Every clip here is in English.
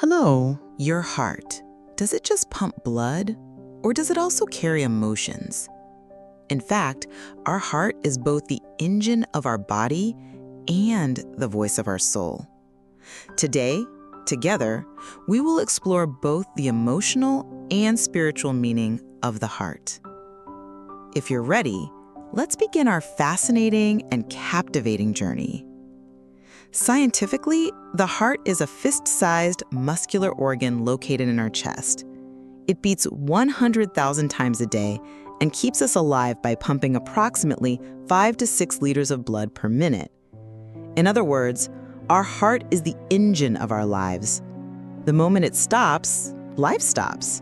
Hello, your heart. Does it just pump blood, or does it also carry emotions? In fact, our heart is both the engine of our body and the voice of our soul. Today, together, we will explore both the emotional and spiritual meaning of the heart. If you're ready, let's begin our fascinating and captivating journey. Scientifically, the heart is a fist-sized muscular organ located in our chest. It beats 100,000 times a day and keeps us alive by pumping approximately 5 to 6 liters of blood per minute. In other words, our heart is the engine of our lives. The moment it stops, life stops.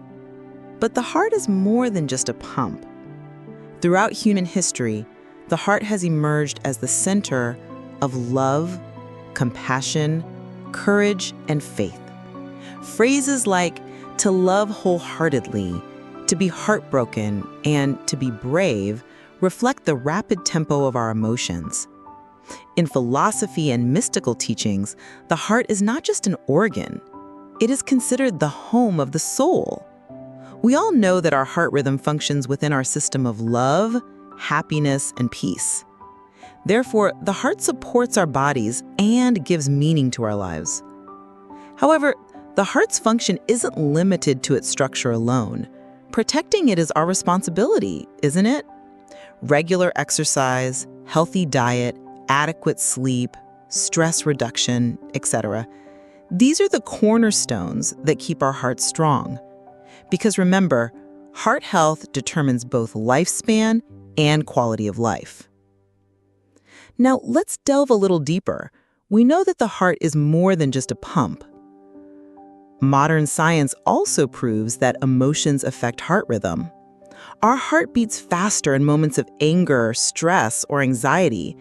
But the heart is more than just a pump. Throughout human history, the heart has emerged as the center of love, compassion, courage, and faith. Phrases like to love wholeheartedly, to be heartbroken, and to be brave reflect the rapid tempo of our emotions. In philosophy and mystical teachings, the heart is not just an organ. It is considered the home of the soul. We all know that our heart rhythm functions within our system of love, happiness, and peace. Therefore, the heart supports our bodies and gives meaning to our lives. However, the heart's function isn't limited to its structure alone. Protecting it is our responsibility, isn't it? Regular exercise, healthy diet, adequate sleep, stress reduction, etc. These are the cornerstones that keep our heart strong. Because remember, heart health determines both lifespan and quality of life. Now, let's delve a little deeper. We know that the heart is more than just a pump. Modern science also proves that emotions affect heart rhythm. Our heart beats faster in moments of anger, stress, or anxiety.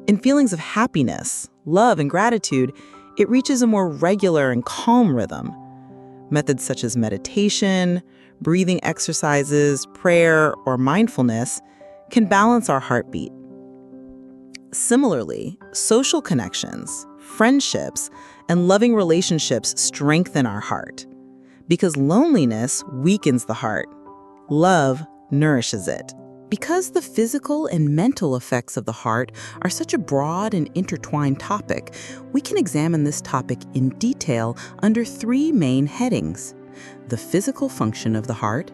In feelings of happiness, love, and gratitude, it reaches a more regular and calm rhythm. Methods such as meditation, breathing exercises, prayer, or mindfulness can balance our heartbeat. Similarly, social connections, friendships, and loving relationships strengthen our heart. Because loneliness weakens the heart, love nourishes it. Because the physical and mental effects of the heart are such a broad and intertwined topic, we can examine this topic in detail under 3 main headings: the physical function of the heart,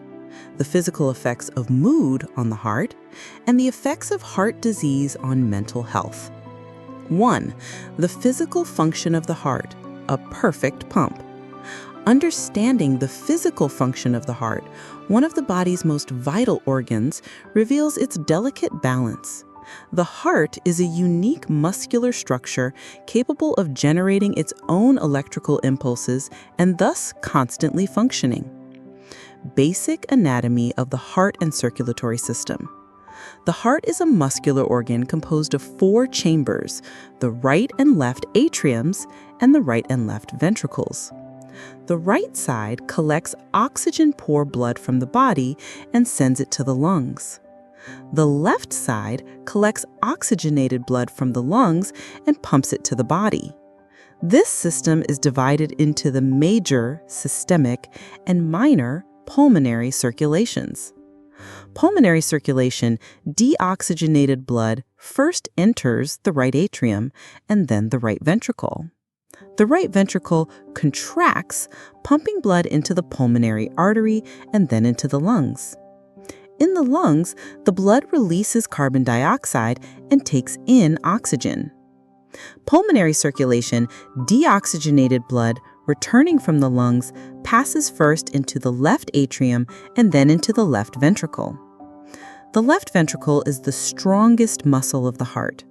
the physical effects of mood on the heart, and the effects of heart disease on mental health. 1. The physical function of the heart, a perfect pump. Understanding the physical function of the heart, one of the body's most vital organs, reveals its delicate balance. The heart is a unique muscular structure capable of generating its own electrical impulses and thus constantly functioning. Basic anatomy of the heart and circulatory system. The heart is a muscular organ composed of 4 chambers, the right and left atriums and the right and left ventricles. The right side collects oxygen-poor blood from the body and sends it to the lungs. The left side collects oxygenated blood from the lungs and pumps it to the body. This system is divided into the major, systemic, and minor, pulmonary circulations. Pulmonary circulation, deoxygenated blood first enters the right atrium and then the right ventricle. The right ventricle contracts, pumping blood into the pulmonary artery and then into the lungs. In the lungs, the blood releases carbon dioxide and takes in oxygen. Pulmonary circulation, deoxygenated blood returning from the lungs, passes first into the left atrium and then into the left ventricle. The left ventricle is the strongest muscle of the heart.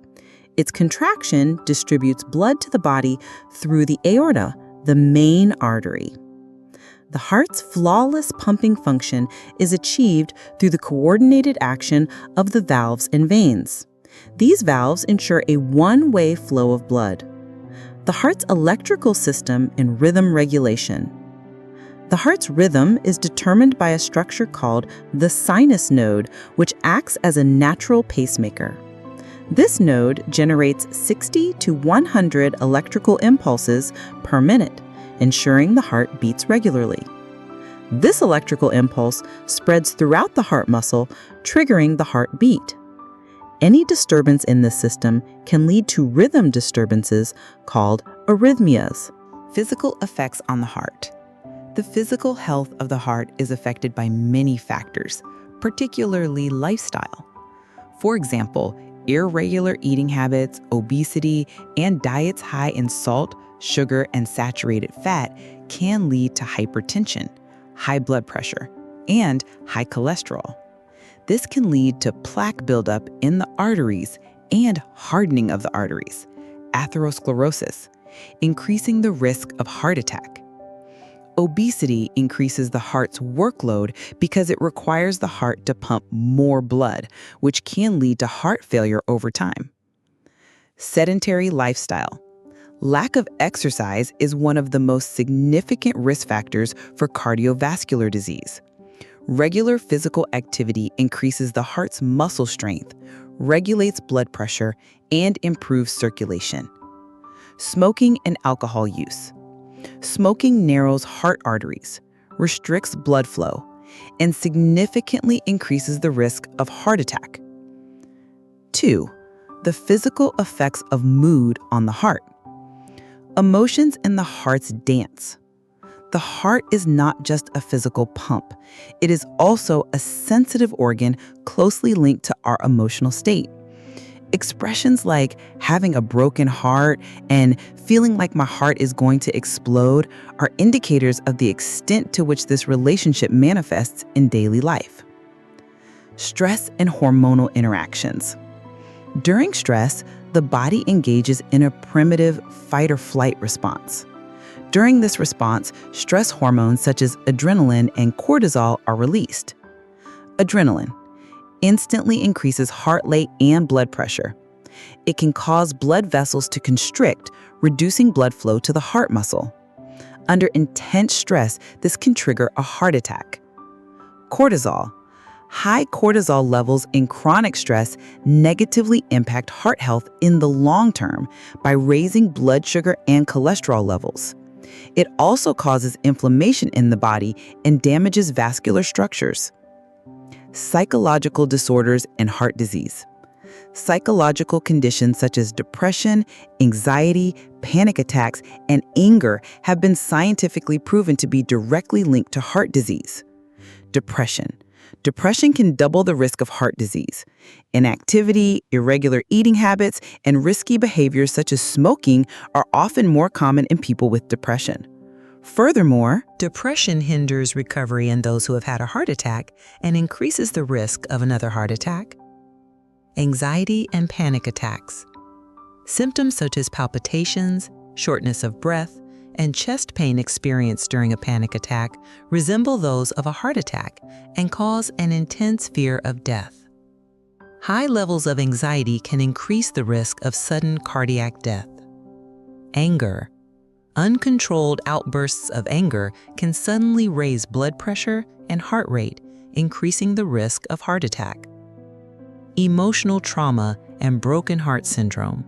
Its contraction distributes blood to the body through the aorta, the main artery. The heart's flawless pumping function is achieved through the coordinated action of the valves and veins. These valves ensure a one-way flow of blood. The heart's electrical system and rhythm regulation. The heart's rhythm is determined by a structure called the sinus node, which acts as a natural pacemaker. This node generates 60 to 100 electrical impulses per minute ensuring the heart beats regularly. This electrical impulse spreads throughout the heart muscle, triggering the heartbeat. Any disturbance in this system can lead to rhythm disturbances called arrhythmias. Physical effects on the heart. The physical health of the heart is affected by many factors, particularly lifestyle. For example, irregular eating habits, obesity, and diets high in salt, sugar, and saturated fat can lead to hypertension, high blood pressure, and high cholesterol. This can lead to plaque buildup in the arteries and hardening of the arteries, atherosclerosis, increasing the risk of heart attack. Obesity increases the heart's workload because it requires the heart to pump more blood, which can lead to heart failure over time. Sedentary lifestyle. Lack of exercise is one of the most significant risk factors for cardiovascular disease. Regular physical activity increases the heart's muscle strength, regulates blood pressure, and improves circulation. Smoking and alcohol use. Smoking narrows heart arteries, restricts blood flow, and significantly increases the risk of heart attack. 2. The physical effects of mood on the heart. Emotions in the heart's dance. The heart is not just a physical pump. It is also a sensitive organ closely linked to our emotional state. Expressions like having a broken heart and feeling like my heart is going to explode are indicators of the extent to which this relationship manifests in daily life. Stress and hormonal interactions. During stress, the body engages in a primitive fight-or-flight response. During this response, stress hormones such as adrenaline and cortisol are released. Adrenaline instantly increases heart rate and blood pressure. It can cause blood vessels to constrict, reducing blood flow to the heart muscle. Under intense stress, this can trigger a heart attack. Cortisol. High cortisol levels in chronic stress negatively impact heart health in the long term by raising blood sugar and cholesterol levels. It also causes inflammation in the body and damages vascular structures. Psychological disorders and heart disease. Psychological conditions such as depression, anxiety, panic attacks, and anger have been scientifically proven to be directly linked to heart disease. Depression. Depression can double the risk of heart disease. Inactivity, irregular eating habits, and risky behaviors such as smoking are often more common in people with depression. Furthermore, depression hinders recovery in those who have had a heart attack and increases the risk of another heart attack. Anxiety and panic attacks. Symptoms such as palpitations, shortness of breath, and chest pain experienced during a panic attack resemble those of a heart attack and cause an intense fear of death. High levels of anxiety can increase the risk of sudden cardiac death. Anger. Uncontrolled outbursts of anger can suddenly raise blood pressure and heart rate, increasing the risk of heart attack. Emotional trauma and broken heart syndrome.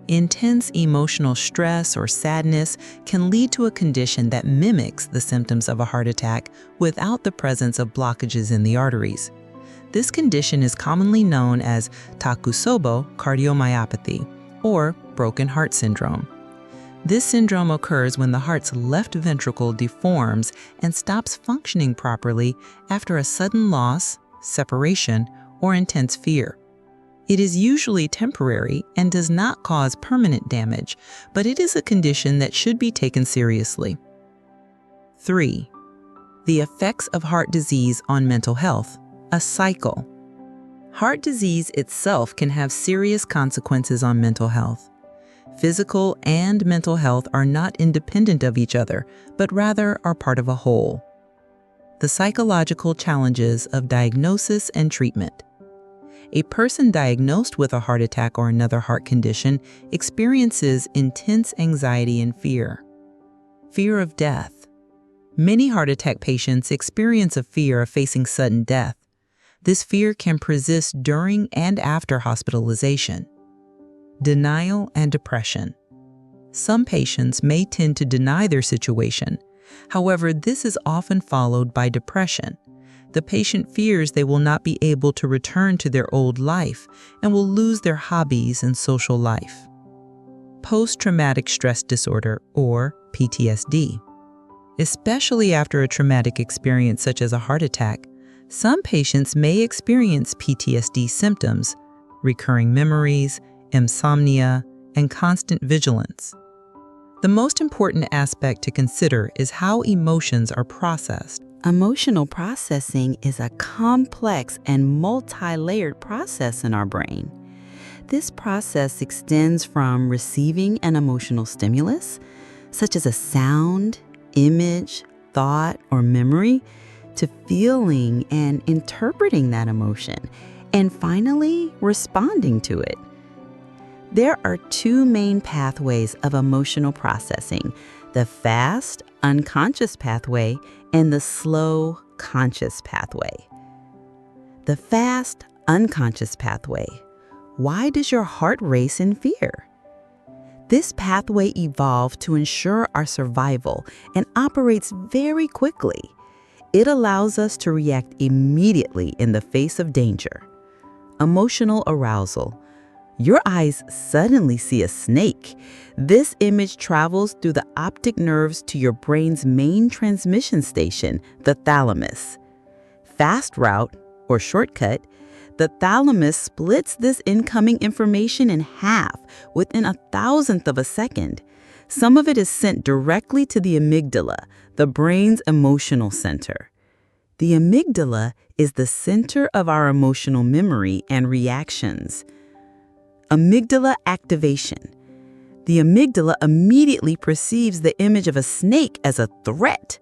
Intense emotional stress or sadness can lead to a condition that mimics the symptoms of a heart attack without the presence of blockages in the arteries. This condition is commonly known as Takotsubo cardiomyopathy, or broken heart syndrome. This syndrome occurs when the heart's left ventricle deforms and stops functioning properly after a sudden loss, separation, or intense fear. It is usually temporary and does not cause permanent damage, but it is a condition that should be taken seriously. 3. The effects of heart disease on mental health, a cycle. Heart disease itself can have serious consequences on mental health. Physical and mental health are not independent of each other, but rather are part of a whole. The psychological challenges of diagnosis and treatment. A person diagnosed with a heart attack or another heart condition experiences intense anxiety and fear. Fear of death. Many heart attack patients experience a fear of facing sudden death. This fear can persist during and after hospitalization. Denial and depression. Some patients may tend to deny their situation. However, this is often followed by depression. The patient fears they will not be able to return to their old life and will lose their hobbies and social life. Post-traumatic stress disorder, or PTSD. Especially after a traumatic experience such as a heart attack, some patients may experience PTSD symptoms, recurring memories, insomnia, and constant vigilance. The most important aspect to consider is how emotions are processed. Emotional processing is a complex and multi-layered process in our brain. This process extends from receiving an emotional stimulus, such as a sound, image, thought, or memory, to feeling and interpreting that emotion, and finally responding to it. There are two main pathways of emotional processing: the fast, unconscious pathway and the slow, conscious pathway. The fast, unconscious pathway. Why does your heart race in fear? This pathway evolved to ensure our survival and operates very quickly. It allows us to react immediately in the face of danger. Emotional arousal. Your eyes suddenly see a snake. This image travels through the optic nerves to your brain's main transmission station, the thalamus. Fast route, or shortcut, the thalamus splits this incoming information in half within 1,000th of a second. Some of it is sent directly to the amygdala, the brain's emotional center. The amygdala is the center of our emotional memory and reactions. Amygdala activation. The amygdala immediately perceives the image of a snake as a threat.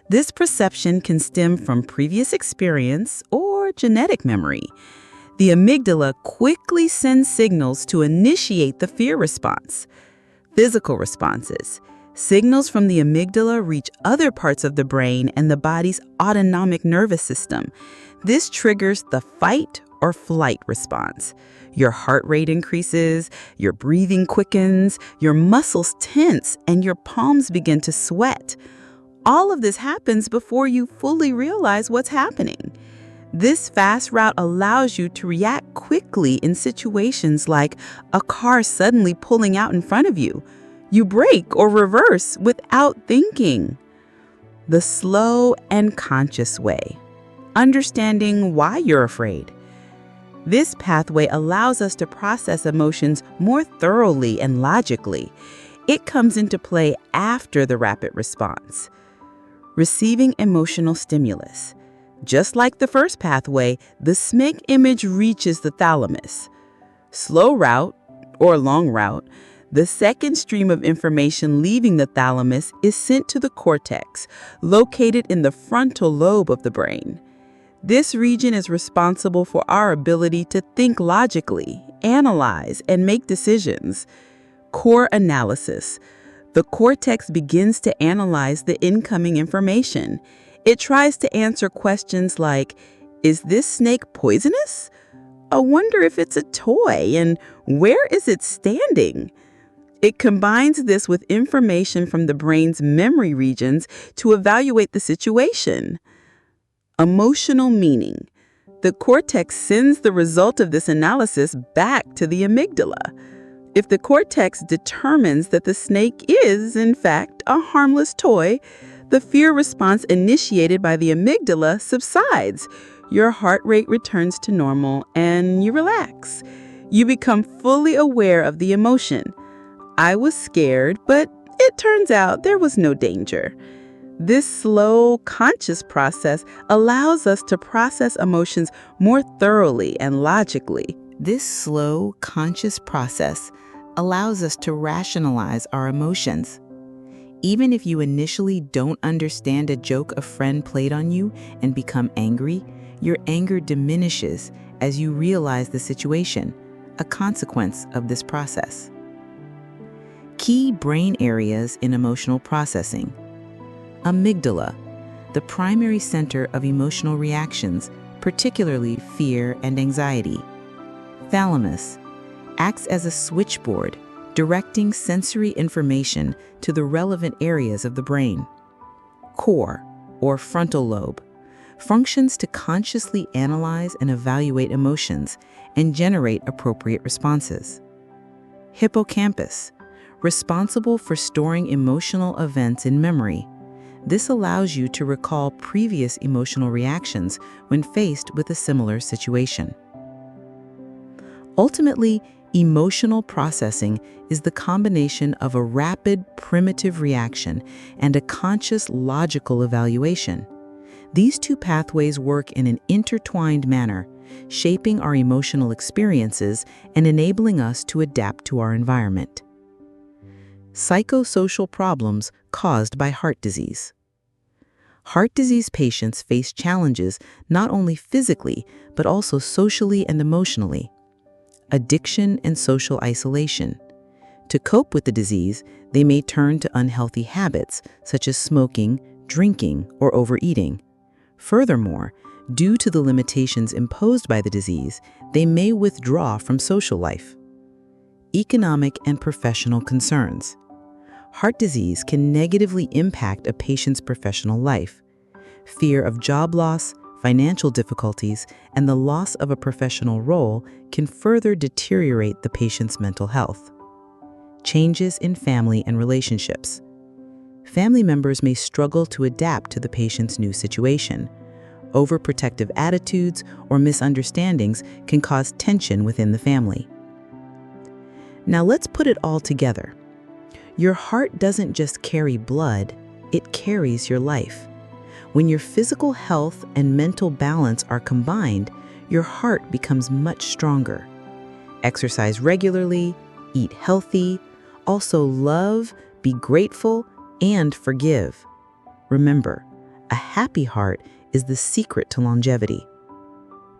This perception can stem from previous experience or genetic memory. The amygdala quickly sends signals to initiate the fear response. Physical responses. Signals from the amygdala reach other parts of the brain and the body's autonomic nervous system. This triggers the fight or flight response. Your heart rate increases, your breathing quickens, your muscles tense, and your palms begin to sweat. All of this happens before you fully realize what's happening. This fast route allows you to react quickly in situations like a car suddenly pulling out in front of you. You brake or reverse without thinking. The slow and conscious way. Understanding why you're afraid. This pathway allows us to process emotions more thoroughly and logically. It comes into play after the rapid response. Receiving emotional stimulus. Just like the first pathway, the snake image reaches the thalamus. Slow route, or long route, the second stream of information leaving the thalamus is sent to the cortex, located in the frontal lobe of the brain. This region is responsible for our ability to think logically, analyze, and make decisions. Core analysis. The cortex begins to analyze the incoming information. It tries to answer questions like, is this snake poisonous? I wonder if it's a toy, and where is it standing? It combines this with information from the brain's memory regions to evaluate the situation. Emotional meaning. The cortex sends the result of this analysis back to the amygdala. If the cortex determines that the snake is, in fact, a harmless toy, the fear response initiated by the amygdala subsides. Your heart rate returns to normal and you relax. You become fully aware of the emotion. I was scared, but it turns out there was no danger. This slow, conscious process allows us to process emotions more thoroughly and logically. This slow, conscious process allows us to rationalize our emotions. Even if you initially don't understand a joke a friend played on you and become angry, your anger diminishes as you realize the situation, a consequence of this process. Key brain areas in emotional processing. Amygdala, the primary center of emotional reactions, particularly fear and anxiety. Thalamus, acts as a switchboard, directing sensory information to the relevant areas of the brain. Core, or frontal lobe, functions to consciously analyze and evaluate emotions and generate appropriate responses. Hippocampus, responsible for storing emotional events in memory. This allows you to recall previous emotional reactions when faced with a similar situation. Ultimately, emotional processing is the combination of a rapid, primitive reaction and a conscious, logical evaluation. These two pathways work in an intertwined manner, shaping our emotional experiences and enabling us to adapt to our environment. Psychosocial problems caused by heart disease. Heart disease patients face challenges not only physically, but also socially and emotionally. Addiction and social isolation. To cope with the disease, they may turn to unhealthy habits such as smoking, drinking, or overeating. Furthermore, due to the limitations imposed by the disease, they may withdraw from social life. Economic and professional concerns. Heart disease can negatively impact a patient's professional life. Fear of job loss, financial difficulties, and the loss of a professional role can further deteriorate the patient's mental health. Changes in family and relationships. Family members may struggle to adapt to the patient's new situation. Overprotective attitudes or misunderstandings can cause tension within the family. Now let's put it all together. Your heart doesn't just carry blood, it carries your life. When your physical health and mental balance are combined, your heart becomes much stronger. Exercise regularly, eat healthy, also love, be grateful, and forgive. Remember, a happy heart is the secret to longevity.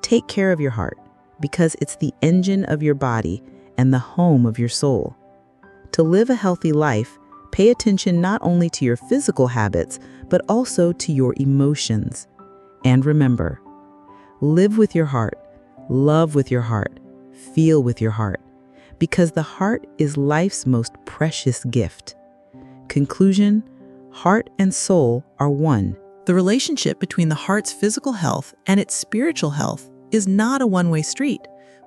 Take care of your heart because it's the engine of your body and the home of your soul. To live a healthy life, pay attention not only to your physical habits, but also to your emotions. And remember, live with your heart, love with your heart, feel with your heart, because the heart is life's most precious gift. Conclusion: heart and soul are one. The relationship between the heart's physical health and its spiritual health is not a one-way street,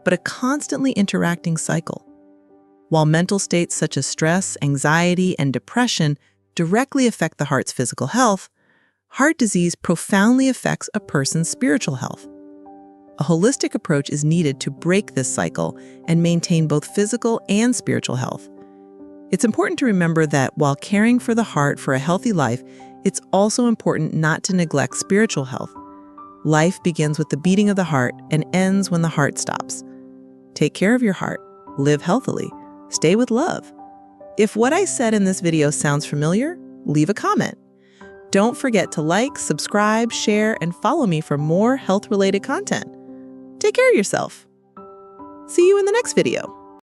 but a constantly interacting cycle. While mental states such as stress, anxiety, and depression directly affect the heart's physical health, heart disease profoundly affects a person's spiritual health. A holistic approach is needed to break this cycle and maintain both physical and spiritual health. It's important to remember that while caring for the heart for a healthy life, it's also important not to neglect spiritual health. Life begins with the beating of the heart and ends when the heart stops. Take care of your heart, live healthily, stay with love. If what I said in this video sounds familiar, leave a comment. Don't forget to like, subscribe, share, and follow me for more health-related content. Take care of yourself. See you in the next video.